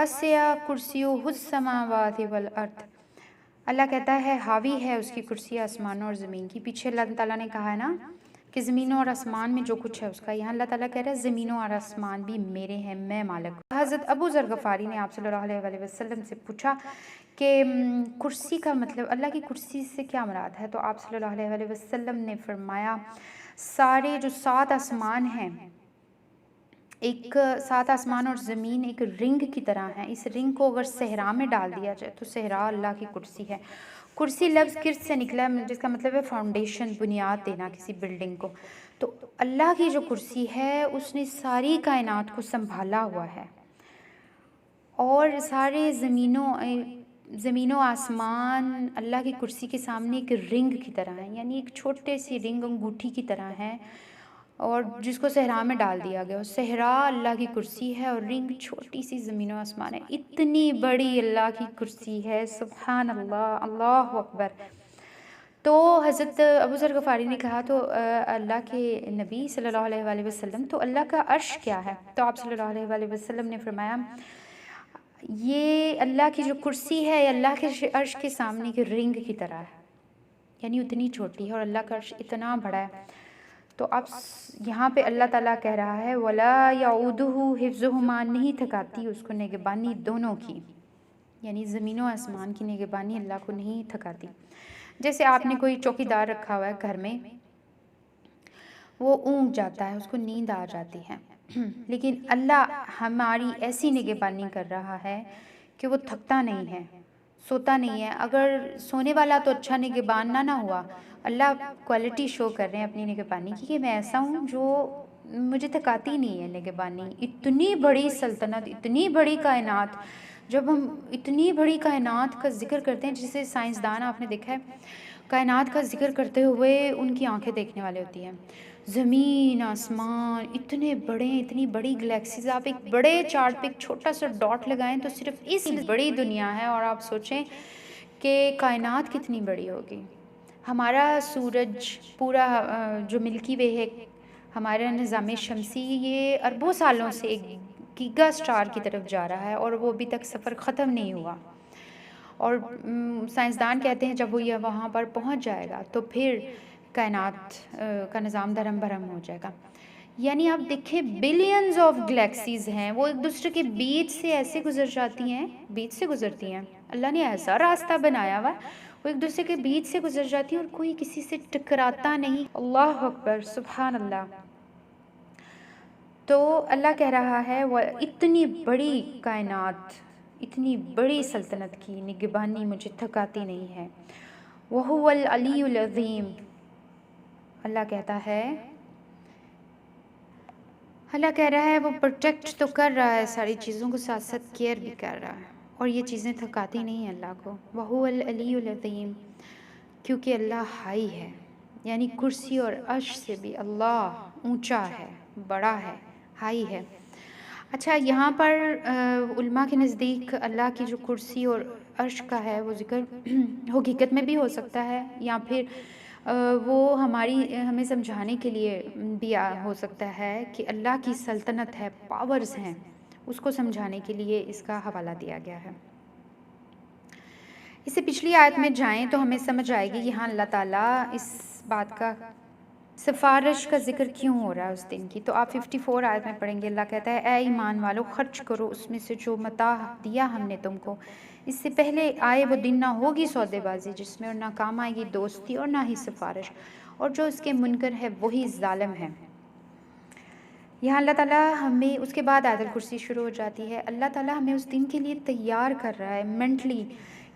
وَسِعَ كُرْسِيُّهُ السَّمَاوَاتِ وَالْأَرْضِ، اللہ کہتا ہے حاوی ہے اس کی کرسی آسمانوں اور زمین کی۔ پیچھے اللہ تعالیٰ نے کہا ہے نا کہ زمینوں اور آسمان میں جو کچھ ہے اس کا، یہاں اللہ تعالیٰ کہہ رہا ہے زمینوں اور آسمان بھی میرے ہیں، میں مالک ہوں۔ حضرت ابو ذر غفاری نے آپ صلی اللہ علیہ وآلہ وسلم سے پوچھا کہ کرسی کا مطلب، اللہ کی کرسی سے کیا مراد ہے؟ تو آپ صلی اللہ علیہ وآلہ وسلم نے فرمایا سارے جو 7 آسمان ہیں، ایک 7 آسمان اور زمین ایک رنگ کی طرح ہیں، اس رنگ کو اگر صحرا میں ڈال دیا جائے تو صحرا اللہ کی کرسی ہے۔ کرسی لفظ کرس سے نکلا ہے جس کا مطلب ہے فاؤنڈیشن، بنیاد دینا کسی بلڈنگ کو۔ تو اللہ کی جو کرسی ہے اس نے ساری کائنات کو سنبھالا ہوا ہے، اور سارے زمین و آسمان اللہ کی کرسی کے سامنے ایک رنگ کی طرح ہیں، یعنی ایک چھوٹے سی رنگ انگوٹھی کی طرح ہے، اور جس کو صحرا میں ڈال دیا گیا۔ صحرا اللہ کی کرسی ہے اور رنگ چھوٹی سی زمین و آسمان ہے۔ اتنی بڑی اللہ کی کرسی ہے، سبحان اللہ، اللہ اکبر۔ تو حضرت ابو ذر غفاری نے کہا تو اللہ کے نبی صلی اللہ علیہ وآلہ وسلم، تو اللہ کا عرش کیا ہے؟ تو آپ صلی اللہ علیہ وآلہ وسلم نے فرمایا یہ اللہ کی جو کرسی ہے اللہ کے عرش کے سامنے کے رنگ کی طرح ہے، یعنی اتنی چھوٹی ہے، اور اللہ کا عرش اتنا بڑا ہے۔ تو اب یہاں پہ اللہ تعالیٰ کہہ رہا ہے وَلَا يَعُودُهُ حِفْظُهُمَا، نہیں تھکاتی اس کو نگہبانی دونوں کی، یعنی زمین و آسمان کی نگہبانی اللہ کو نہیں تھکاتی۔ جیسے آپ نے کوئی چوکیدار رکھا ہوا ہے گھر میں، وہ اونگ جاتا ہے، اس کو نیند آ جاتی ہے، لیکن اللہ ہماری ایسی نگہبانی کر رہا ہے کہ وہ تھکتا نہیں ہے، سوتا نہیں ہے۔ اگر سونے والا تو اچھا نگہبان نہ ہوا، اللہ کوالٹی شو کر رہے ہیں اپنی نگہبانی کی کہ میں ایسا ہوں جو مجھے تھکاتی نہیں ہے نگہبانی۔ اتنی بڑی سلطنت، اتنی بڑی کائنات، جب ہم اتنی بڑی کائنات کا ذکر کرتے ہیں، جسے سائنسدان آپ نے دیکھا ہے کائنات کا ذکر کرتے ہوئے ان کی آنکھیں دیکھنے والے ہوتی ہیں، زمین آسمان اتنے بڑے، اتنی بڑی گلیکسیز، آپ ایک بڑے چارٹ پہ ایک چھوٹا سا ڈاٹ لگائیں تو صرف اس بڑی دنیا ہے، اور آپ سوچیں کہ کائنات کتنی بڑی ہوگی۔ ہمارا سورج پورا جو ملکی وے ہے، ہمارا نظام شمسی، یہ اربوں سالوں سے ایک گیگا سٹار کی طرف جا رہا ہے، اور وہ ابھی تک سفر ختم نہیں ہوا، اور سائنسدان کہتے ہیں جب وہ یہ وہاں پر پہنچ جائے گا تو پھر کائنات کا نظام دھرم بھرم ہو جائے گا۔ یعنی آپ دیکھیں بلینز آف گلیکسیز ہیں، وہ ایک دوسرے کے بیچ سے ایسے گزر جاتی ہیں، بیچ سے گزرتی ہیں، اللہ نے ایسا راستہ بنایا ہوا، وہ ایک دوسرے کے بیچ سے گزر جاتی ہیں اور کوئی کسی سے ٹکراتا نہیں۔ اللہ اکبر، سبحان اللہ۔ تو اللہ کہہ رہا ہے وہ اتنی بڑی کائنات، اتنی بڑی سلطنت کی نگہبانی مجھے تھکاتی نہیں ہے۔ وَهُوَ الْعَلِيُّ الْعَظِيمُ، اللہ کہتا ہے، اللہ کہہ رہا ہے وہ پروٹیکٹ تو کر رہا ہے ساری چیزوں کو، ساتھ ساتھ کیئر بھی کر رہا ہے، اور یہ چیزیں تھکاتی نہیں ہیں اللہ کو۔ وَهُوَ الْعَلِيُّ الْعَظِيمُ، کیونکہ اللہ ہائی ہے، یعنی کرسی اور عرش سے بھی اللہ اونچا ہے، بڑا ہے، ہائی ہے۔ اچھا، یہاں پر علماء کے نزدیک اللہ کی جو کرسی اور عرش کا ہے وہ ذکر حقیقت میں بھی ہو سکتا ہے، یا پھر وہ ہمیں سمجھانے کے لیے بھی ہو سکتا ہے کہ اللہ کی سلطنت ہے، پاورز ہیں، اس کو سمجھانے کے لیے اس کا حوالہ دیا گیا ہے۔ اس سے پچھلی آیت میں جائیں تو ہمیں سمجھ آئے گی یہاں اللہ تعالیٰ اس بات کا سفارش کا ذکر کیوں ہو رہا ہے اس دن کی۔ تو آپ 54 آیت میں پڑھیں گے، اللہ کہتا ہے اے ایمان والو خرچ کرو اس میں سے جو متاع دیا ہم نے تم کو، اس سے پہلے آئے وہ دن، نہ ہوگی سودے بازی جس میں، اور نہ کام آئے گی دوستی اور نہ ہی سفارش، اور جو اس کے منکر ہے وہی ظالم ہے۔ یہاں اللہ تعالیٰ ہمیں، اس کے بعد آیت الکرسی شروع ہو جاتی ہے، اللہ تعالیٰ ہمیں اس دن کے لیے تیار کر رہا ہے مینٹلی،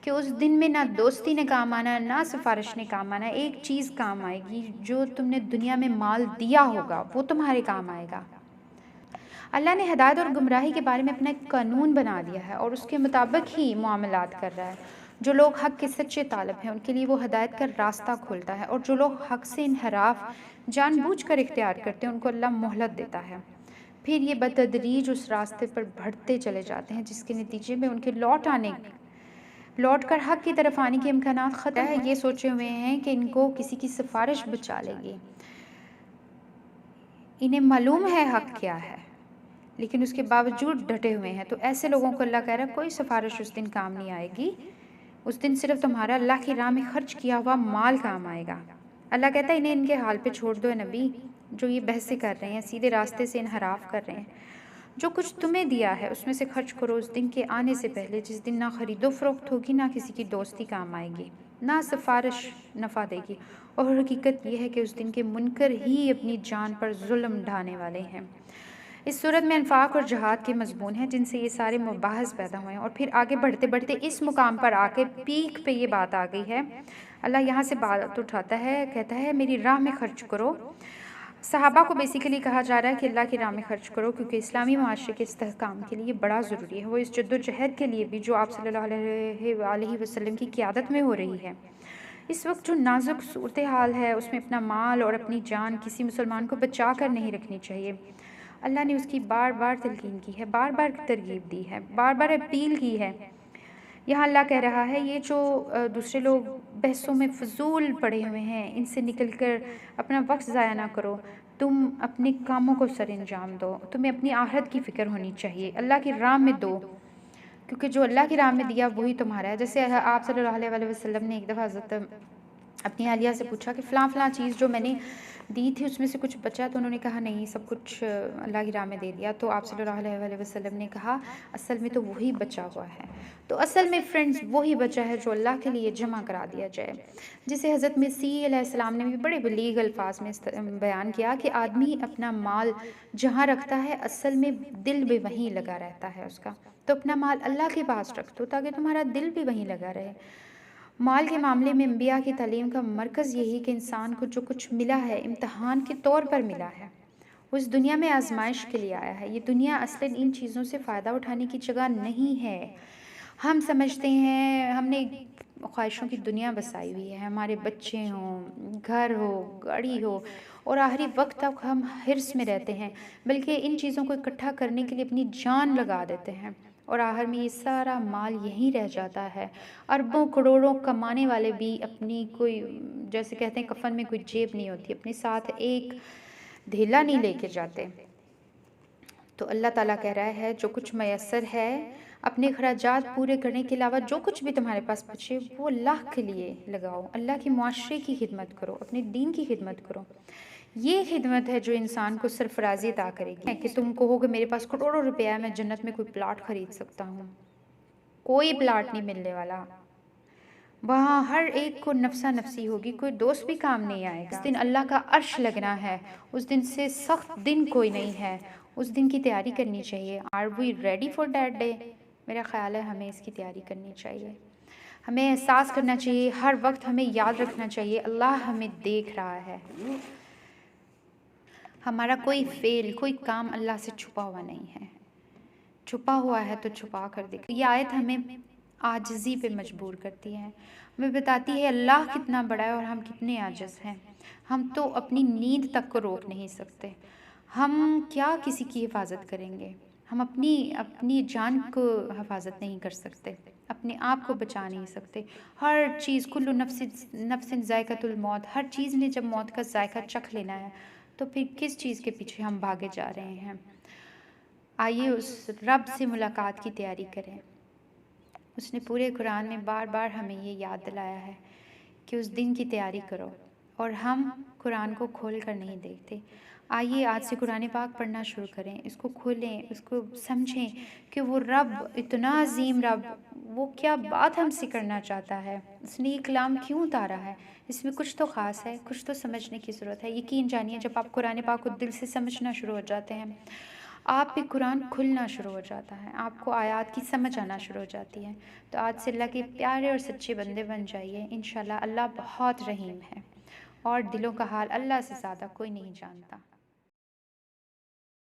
کہ اس دن میں نہ دوستی نے کام آنا، نہ سفارش نے کام آنا، ایک چیز کام آئے گی، جو تم نے دنیا میں مال دیا ہوگا وہ تمہارے کام آئے گا۔ اللہ نے ہدایت اور گمراہی کے بارے میں اپنا ایک قانون بنا دیا ہے، اور اس کے مطابق ہی معاملات کر رہا ہے۔ جو لوگ حق کے سچے طالب ہیں ان کے لیے وہ ہدایت کا راستہ کھولتا ہے، اور جو لوگ حق سے انحراف جان بوجھ کر اختیار کرتے ہیں ان کو اللہ مہلت دیتا ہے، پھر یہ بتدریج اس راستے پر بڑھتے چلے جاتے ہیں جس کے نتیجے میں ان کے لوٹ کر حق کی طرف آنے کے امکانات ختم ہے۔ یہ سوچے ہوئے ہیں کہ ان کو کسی کی سفارش بچا لے گی، انہیں معلوم ہے حق کیا ہے، لیکن اس کے باوجود ڈٹے ہوئے ہیں، تو ایسے لوگوں کو اللہ کہہ رہا ہے کوئی سفارش اس دن کام نہیں آئے گی، اس دن صرف تمہارا اللہ کی راہ میں خرچ کیا ہوا مال کام آئے گا۔ اللہ کہتا ہے انہیں ان کے حال پہ چھوڑ دو اے نبی، جو یہ بحثیں کر رہے ہیں، سیدھے راستے سے انحراف کر رہے ہیں۔ جو کچھ تمہیں دیا ہے اس میں سے خرچ کرو اس دن کے آنے سے پہلے جس دن نہ خرید و فروخت ہوگی، نہ کسی کی دوستی کام آئے گی، نہ سفارش نفع دے گی، اور حقیقت یہ ہے کہ اس دن کے منکر ہی اپنی جان پر ظلم ڈھانے والے ہیں۔ اس صورت میں انفاق اور جہاد کے مضمون ہیں جن سے یہ سارے مباحث پیدا ہوئے ہیں، اور پھر آگے بڑھتے بڑھتے اس مقام پر آ کے پیک پہ یہ بات آ گئی ہے۔ اللہ یہاں سے بات اٹھاتا ہے، کہتا ہے میری راہ میں خرچ کرو۔ صحابہ کو بیسیکلی کہا جا رہا ہے کہ اللہ کی راہ میں خرچ کرو، کیونکہ اسلامی معاشرے کے استحکام کے لیے بڑا ضروری ہے، وہ اس جد و جہد کے لیے بھی جو آپ صلی اللہ علیہ وآلہ وسلم کی قیادت میں ہو رہی ہے۔ اس وقت جو نازک صورتحال ہے اس میں اپنا مال اور اپنی جان کسی مسلمان کو بچا کر نہیں رکھنی چاہیے۔ اللہ نے اس کی بار بار تلقین کی ہے، بار بار ترغیب دی ہے، بار بار اپیل کی ہے۔ یہاں اللہ کہہ رہا ہے یہ جو دوسرے لوگ بحثوں میں فضول پڑے ہوئے ہیں ان سے نکل کر اپنا وقت ضائع نہ کرو، تم اپنے کاموں کو سر انجام دو، تمہیں اپنی آخرت کی فکر ہونی چاہیے، اللہ کی راہ میں دو، کیونکہ جو اللہ کی راہ میں دیا وہی تمہارا ہے۔ جیسے آپ صلی اللہ علیہ وآلہ وسلم نے ایک دفعہ حضرت اپنی اہلیہ سے پوچھا کہ فلاں فلاں چیز جو میں نے دی تھی اس میں سے کچھ بچا، تو انہوں نے کہا نہیں سب کچھ اللہ کی راہ میں دے دیا، تو آپ صلی اللہ علیہ وآلہ وسلم نے کہا اصل میں تو وہی بچا ہوا ہے۔ تو اصل میں فرینڈز وہی بچا ہے جو اللہ کے لیے جمع کرا دیا جائے، جسے حضرت مسیح علیہ السلام نے بھی بڑے بلیغ الفاظ میں بیان کیا کہ آدمی اپنا مال جہاں رکھتا ہے اصل میں دل بھی وہیں لگا رہتا ہے اس کا، تو اپنا مال اللہ کے پاس رکھ دو تاکہ تمہارا دل بھی وہیں لگا رہے۔ مال کے معاملے میں انبیاء کی تعلیم کا مرکز یہی کہ انسان کو جو کچھ ملا ہے امتحان کے طور پر ملا ہے، اس دنیا میں آزمائش کے لیے آیا ہے۔ یہ دنیا اصلاً ان چیزوں سے فائدہ اٹھانے کی جگہ نہیں ہے۔ ہم سمجھتے ہیں ہم نے خواہشوں کی دنیا بسائی ہوئی ہے، ہمارے بچے ہوں، گھر ہو، گاڑی ہو، اور آخری وقت تک ہم حرص میں رہتے ہیں، بلکہ ان چیزوں کو اکٹھا کرنے کے لیے اپنی جان لگا دیتے ہیں، اور آخر میں یہ سارا مال یہیں رہ جاتا ہے۔ اربوں کروڑوں کمانے والے بھی اپنی کوئی جیسے کہتے ہیں کفن میں کوئی جیب نہیں ہوتی، اپنے ساتھ ایک دھیلا نہیں لے کے جاتے۔ تو اللہ تعالیٰ کہہ رہا ہے جو کچھ میسر ہے اپنے اخراجات پورے کرنے کے علاوہ جو کچھ بھی تمہارے پاس بچے وہ اللہ کے لیے لگاؤ، اللہ کے معاشرے کی خدمت کرو، اپنے دین کی خدمت کرو۔ یہ خدمت ہے جو انسان کو سرفرازی عطا کرے گی کہ تم کہو کہ میرے پاس کروڑوں روپے ہے میں جنت میں کوئی پلاٹ خرید سکتا ہوں، کوئی پلاٹ نہیں ملنے والا، وہاں ہر ایک کو نفسا نفسی ہوگی، کوئی دوست بھی کام نہیں آئے گا۔ اس دن اللہ کا عرش لگنا ہے، اس دن سے سخت دن کوئی نہیں ہے، اس دن کی تیاری کرنی چاہیے۔ Are we ready for that day? میرا خیال ہے ہمیں اس کی تیاری کرنی چاہیے، ہمیں احساس کرنا چاہیے، ہر وقت ہمیں یاد رکھنا چاہیے اللہ ہمیں دیکھ رہا ہے، ہمارا کوئی فیل کوئی کام اللہ سے چھپا ہوا نہیں ہے، چھپا ہوا ہے تو چھپا کر دکھ۔ یہ آیت ہمیں عاجزی پہ مجبور کرتی ہے، ہمیں بتاتی ہے اللہ کتنا بڑا ہے اور ہم کتنے عاجز ہیں۔ ہم تو اپنی نیند تک کو روک نہیں سکتے، ہم کیا کسی کی حفاظت کریں گے، ہم اپنی جان کو حفاظت نہیں کر سکتے، اپنے آپ کو بچا نہیں سکتے۔ ہر چیز کل نفس ذائقۃ الموت، ہر چیز نے جب موت کا ذائقہ چکھ لینا ہے تو پھر کس چیز کے پیچھے ہم بھاگے جا رہے ہیں؟ آئیے اس رب سے ملاقات کی تیاری کریں۔ اس نے پورے قرآن میں بار بار ہمیں یہ یاد دلایا ہے کہ اس دن کی تیاری کرو، اور ہم قرآن کو کھول کر نہیں دیکھتے۔ آئیے آج سے قرآن پاک پڑھنا شروع کریں، اس کو کھولیں، اس کو سمجھیں کہ وہ رب اتنا عظیم رب وہ کیا بات ہم سے کرنا چاہتا ہے، اس نے یہ کلام کیوں اتارا ہے، اس میں کچھ تو خاص ہے، کچھ تو سمجھنے کی ضرورت ہے۔ یقین جانیے جب آپ قرآن پاک کو دل سے سمجھنا شروع ہو جاتے ہیں، آپ پہ قرآن کھلنا شروع ہو جاتا ہے، آپ کو آیات کی سمجھ آنا شروع ہو جاتی ہے۔ تو آج سے اللہ کے پیارے اور سچے بندے بن جائیے، انشاءاللہ اللہ بہت رحیم ہے، اور دلوں کا حال اللہ سے زیادہ کوئی نہیں جانتا۔